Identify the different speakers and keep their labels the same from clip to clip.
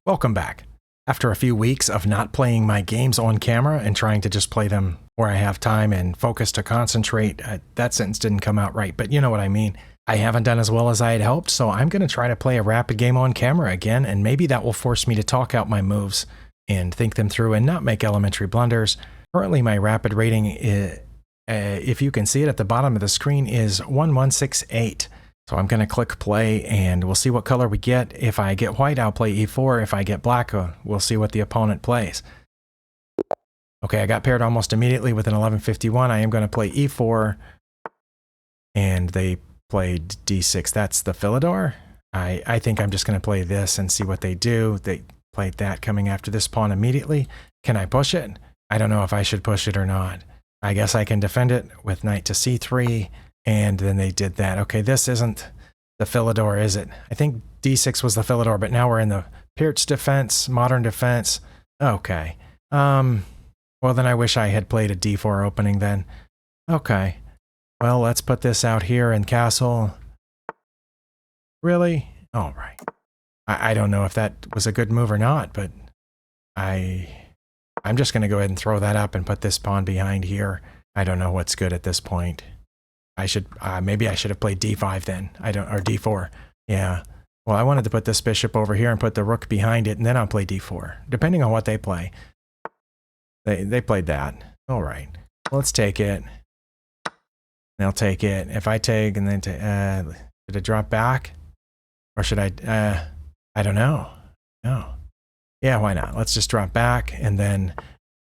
Speaker 1: Welcome back. After a few weeks of not playing my games on camera and trying to just play them where I have time and focus to concentrate, that sentence didn't come out right, but you know what I mean. I haven't done as well as I had hoped, so I'm going to try to play a rapid game on camera again, and maybe that will force me to talk out my moves and think them through and not make elementary blunders. Currently, my rapid rating, if you can see it at the bottom of the screen, is 1168. So I'm going to click play and we'll see what color we get. If I get white, I'll play e4. If I get black, we'll see what the opponent plays. Okay, I got paired almost immediately with an 1151. I am going to play e4 and they played d6. That's the Philidor. I think I'm just going to play this and see what they do. They played that coming after this pawn immediately. Can I push it? I don't know if I should push it or not. I guess I can defend it with knight to c3. And then they did that. Okay, this isn't the Philidor, is it? I think d6 was the Philidor, but now we're in the Pirt's defense, modern defense. Okay. Well, then I wish I had played a d4 opening then. Okay. Well, let's put this out here in castle. Really? All right. I don't know if that was a good move or not, but I'm just going to go ahead and throw that up and put this pawn behind here. I don't know what's good at this point. Maybe I should have played d5 then. Or d4. Yeah. Well, I wanted to put this bishop over here and put the rook behind it, and then I'll play d4, depending on what they play. They played that. All right. Well, let's take it. They'll take it. If I take and then should I drop back, or should I? I don't know. No. Yeah, why not? Let's just drop back, and then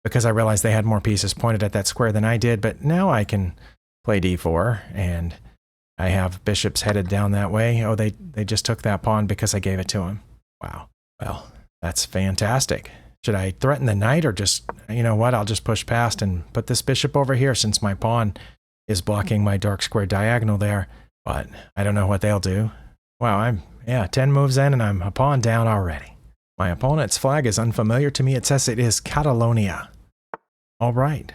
Speaker 1: because I realized they had more pieces pointed at that square than I did, but now I can play d4, and I have bishops headed down that way. Oh, they just took that pawn because I gave it to him. Wow. Well, that's fantastic. Should I threaten the knight, or just, you know what, I'll just push past and put this bishop over here since my pawn is blocking my dark square diagonal there, but I don't know what they'll do. Wow, 10 moves in and I'm a pawn down already. My opponent's flag is unfamiliar to me. It says it is Catalonia. All right.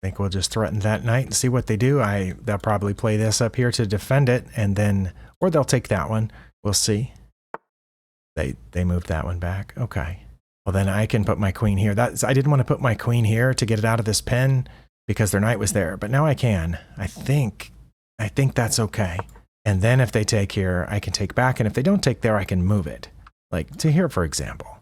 Speaker 1: I think we'll just threaten that knight and see what they do. They'll probably play this up here to defend it, and then, or they'll take that one. We'll see. They moved that one back. Okay. Well, then I can put my queen here. I didn't want to put my queen here to get it out of this pen because their knight was there, but now I can. I think that's okay. And then if they take here, I can take back, and if they don't take there, I can move it. Like to here, for example.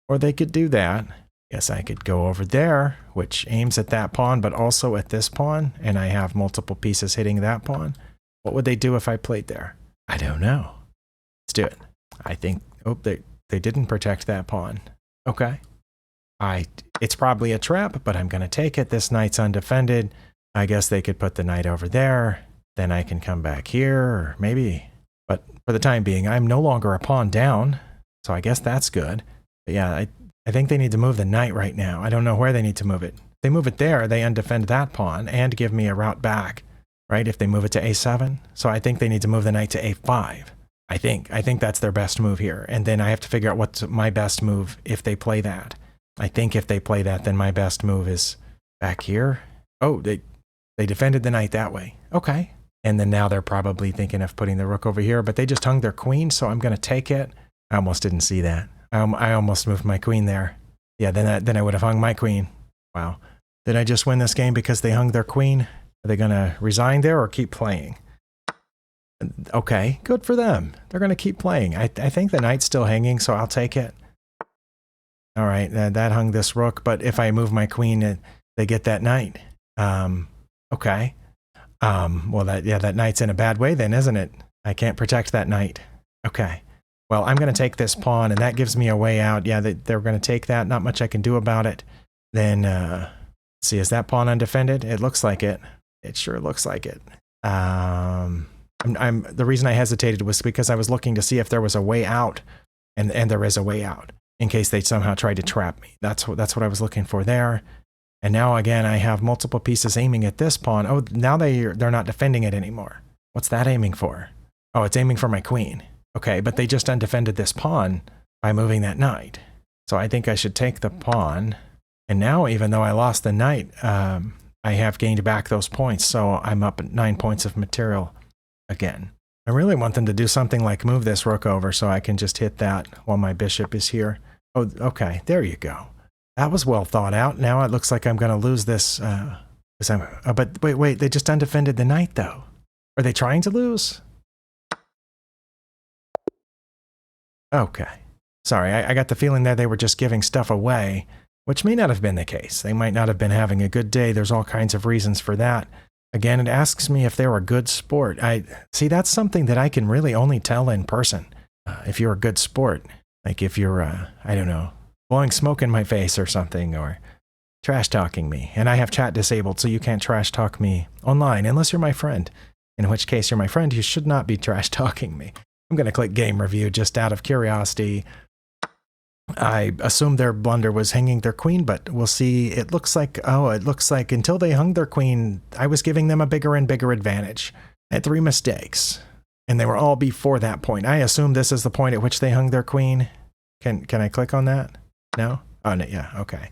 Speaker 1: Or they could do that. Yes, I could go over there, which aims at that pawn, but also at this pawn, and I have multiple pieces hitting that pawn. What would they do if I played there? I don't know. Let's do it. I think, oh, they didn't protect that pawn. Okay. It's probably a trap, but I'm going to take it. This knight's undefended. I guess they could put the knight over there. Then I can come back here, or maybe. But for the time being, I'm no longer a pawn down, so I guess that's good. But yeah, I think they need to move the knight right now. I don't know where they need to move it. If they move it there, they undefend that pawn and give me a route back, right? If they move it to a7. So I think they need to move the knight to a5. I think that's their best move here. And then I have to figure out what's my best move if they play that. I think if they play that, then my best move is back here. Oh, they defended the knight that way. Okay. And then now they're probably thinking of putting the rook over here, but they just hung their queen, so I'm going to take it. I almost didn't see that. I almost moved my queen there. Yeah, then I would have hung my queen. Wow. Did I just win this game because they hung their queen? Are they going to resign there or keep playing? Okay, good for them. They're going to keep playing. I think the knight's still hanging, so I'll take it. All right, that hung this rook, but if I move my queen, they get that knight. Okay. Well, that knight's in a bad way then, isn't it? I can't protect that knight. Okay. Well, I'm going to take this pawn, and that gives me a way out. Yeah, they're going to take that. Not much I can do about it. Then, see, is that pawn undefended? It looks like it. It sure looks like it. The reason I hesitated was because I was looking to see if there was a way out, and there is a way out, in case they somehow tried to trap me. That's what I was looking for there. And now, again, I have multiple pieces aiming at this pawn. Oh, now they're not defending it anymore. What's that aiming for? Oh, it's aiming for my queen. Okay, but they just undefended this pawn by moving that knight. So I think I should take the pawn. And now, even though I lost the knight, I have gained back those points. So I'm up at 9 points of material again. I really want them to do something like move this rook over so I can just hit that while my bishop is here. Oh, okay, there you go. That was well thought out. Now it looks like I'm going to lose this. But wait, they just undefended the knight, though. Are they trying to lose? Okay. Sorry, I got the feeling there they were just giving stuff away, which may not have been the case. They might not have been having a good day. There's all kinds of reasons for that. Again, it asks me if they're a good sport. See, that's something that I can really only tell in person. If you're a good sport, like if you're, I don't know, blowing smoke in my face or something, or trash talking me. And I have chat disabled, so you can't trash talk me online unless you're my friend. In which case you're my friend, you should not be trash talking me. I'm going to click game review just out of curiosity. I assume their blunder was hanging their queen, but we'll see. It looks like until they hung their queen, I was giving them a bigger and bigger advantage. I had 3 mistakes, and they were all before that point. I assume this is the point at which they hung their queen. Can I click on that? No? Oh, no, yeah, okay.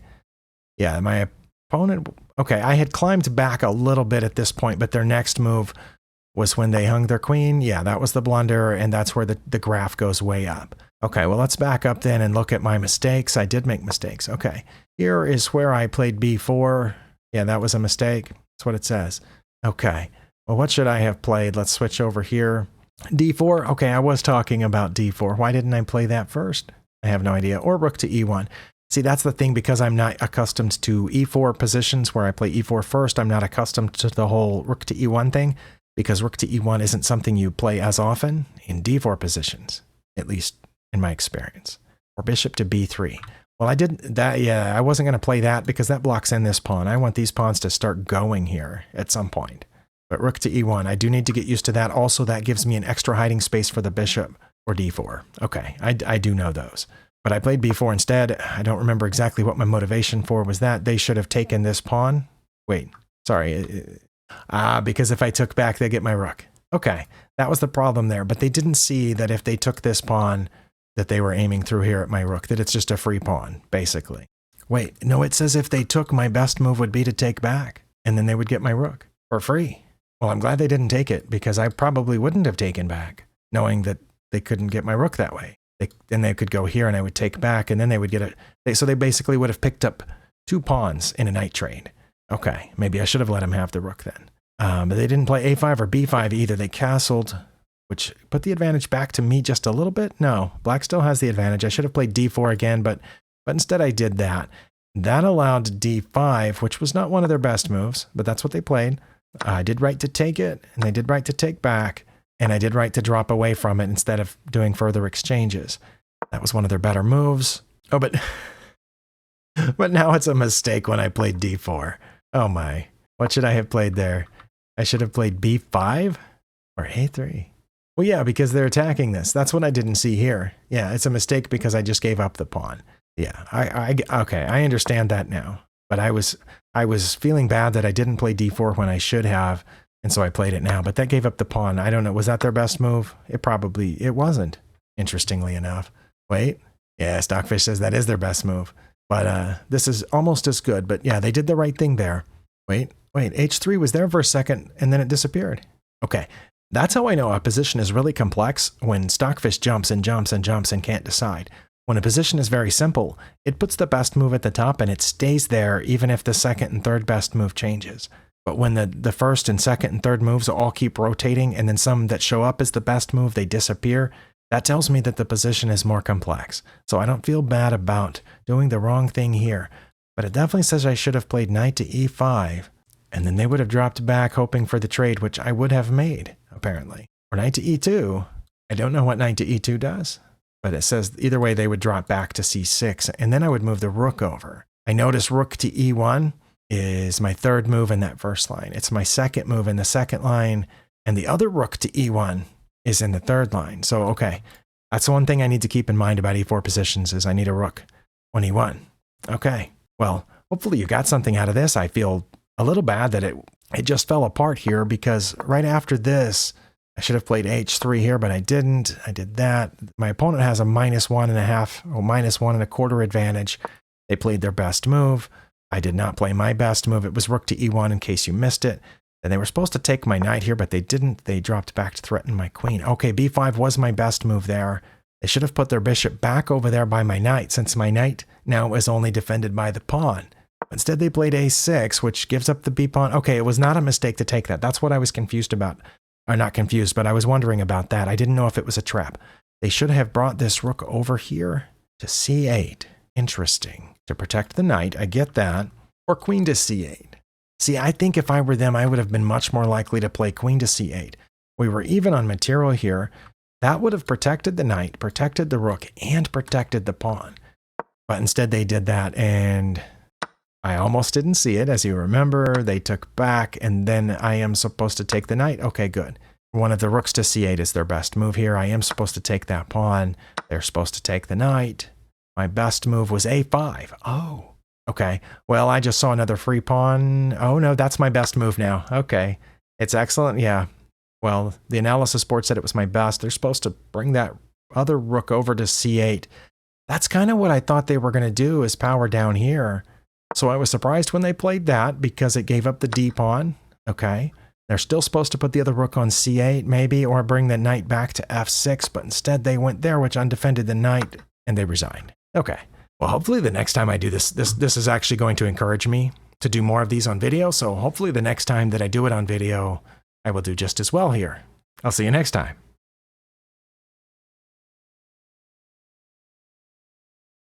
Speaker 1: Yeah, my opponent, okay, I had climbed back a little bit at this point, but their next move was when they hung their queen. Yeah, that was the blunder, and that's where the graph goes way up. Okay, well, let's back up then and look at my mistakes. I did make mistakes. Okay, here is where I played b4. Yeah, that was a mistake. That's what it says. Okay, well, what should I have played? Let's switch over here. d4. Okay, I was talking about d4. Why didn't I play that first? I have no idea. Or rook to e1. See, that's the thing, because I'm not accustomed to e4 positions where I play e4 first. I'm not accustomed to the whole rook to e1 thing, because rook to e1 isn't something you play as often in d4 positions, at least in my experience. Or bishop to b3. Well, I didn't, I wasn't going to play that because that blocks in this pawn. I want these pawns to start going here at some point. But rook to e1, I do need to get used to that. Also, that gives me an extra hiding space for the bishop, or d4. Okay, I do know those. But I played b4 instead. I don't remember exactly what my motivation for was that. They should have taken this pawn. Wait, sorry. Because if I took back, they get my rook. Okay, that was the problem there. But they didn't see that if they took this pawn, that they were aiming through here at my rook, that it's just a free pawn, basically. Wait, no, it says if they took, my best move would be to take back, and then they would get my rook for free. Well, I'm glad they didn't take it, because I probably wouldn't have taken back, knowing that they couldn't get my rook that way. Then they could go here, and I would take back, and then they would get it. So they basically would have picked up 2 pawns in a knight trade. Okay, maybe I should have let him have the rook then. But they didn't play a5 or b5 either. They castled, which put the advantage back to me just a little bit. No, black still has the advantage. I should have played d4 again, but instead I did that. That allowed d5, which was not one of their best moves, but that's what they played. I did right to take it, and they did right to take back, and I did right to drop away from it instead of doing further exchanges. That was one of their better moves. Oh, but now it's a mistake when I played d4. Oh my, what should I have played there? I should have played b5 or a3. Well, yeah, because they're attacking this. That's what I didn't see here. Yeah, it's a mistake because I just gave up the pawn. Yeah, okay, I understand that now. But I was feeling bad that I didn't play d4 when I should have, and so I played it now. But that gave up the pawn. I don't know, was that their best move? It wasn't, interestingly enough. Wait, yeah, Stockfish says that is their best move. But this is almost as good. But yeah, they did the right thing there. Wait, h3 was there for a second, and then it disappeared. Okay. That's how I know a position is really complex, when Stockfish jumps and jumps and jumps and can't decide. When a position is very simple, it puts the best move at the top and it stays there even if the second and third best move changes. But when the first and second and third moves all keep rotating, and then some that show up as the best move, they disappear, that tells me that the position is more complex. So I don't feel bad about doing the wrong thing here. But it definitely says I should have played knight to e5, and then they would have dropped back hoping for the trade, which I would have made, apparently. Or knight to e2. I don't know what knight to e2 does, but it says either way they would drop back to c6, and then I would move the rook over. I notice rook to e1 is my third move in that first line. It's my second move in the second line, and the other rook to e1 is in the third line. So, okay, that's the one thing I need to keep in mind about e4 positions is I need a rook on e1. Okay, well, hopefully you got something out of this. I feel a little bad that it just fell apart here, because right after this, I should have played h3 here, but I didn't. I did that. My opponent has a -1.5 or -1.25 advantage. They played their best move. I did not play my best move. It was rook to e1 in case you missed it. And they were supposed to take my knight here, but they didn't. They dropped back to threaten my queen. Okay, b5 was my best move there. They should have put their bishop back over there by my knight, since my knight now is only defended by the pawn. Instead, they played a6, which gives up the b pawn. Okay, it was not a mistake to take that. That's what I was confused about. Or not confused, but I was wondering about that. I didn't know if it was a trap. They should have brought this rook over here to c8. Interesting. To protect the knight, I get that. Or queen to c8. See, I think if I were them, I would have been much more likely to play queen to c8. We were even on material here. That would have protected the knight, protected the rook, and protected the pawn. But instead they did that, and I almost didn't see it. As you remember, they took back, and then I am supposed to take the knight. Okay, good. One of the rooks to c8 is their best move here. I am supposed to take that pawn. They're supposed to take the knight. My best move was a5. Oh, okay. Well, I just saw another free pawn. Oh, no, that's my best move now. Okay. It's excellent. Yeah. Well, the analysis board said it was my best. They're supposed to bring that other rook over to c8. That's kind of what I thought they were going to do, is power down here. So I was surprised when they played that because it gave up the d pawn. Okay. They're still supposed to put the other rook on c8 maybe, or bring the knight back to f6, but instead they went there, which undefended the knight, and they resigned. Okay. Well, hopefully the next time I do this is actually going to encourage me to do more of these on video. So hopefully the next time that I do it on video, I will do just as well here. I'll see you next time.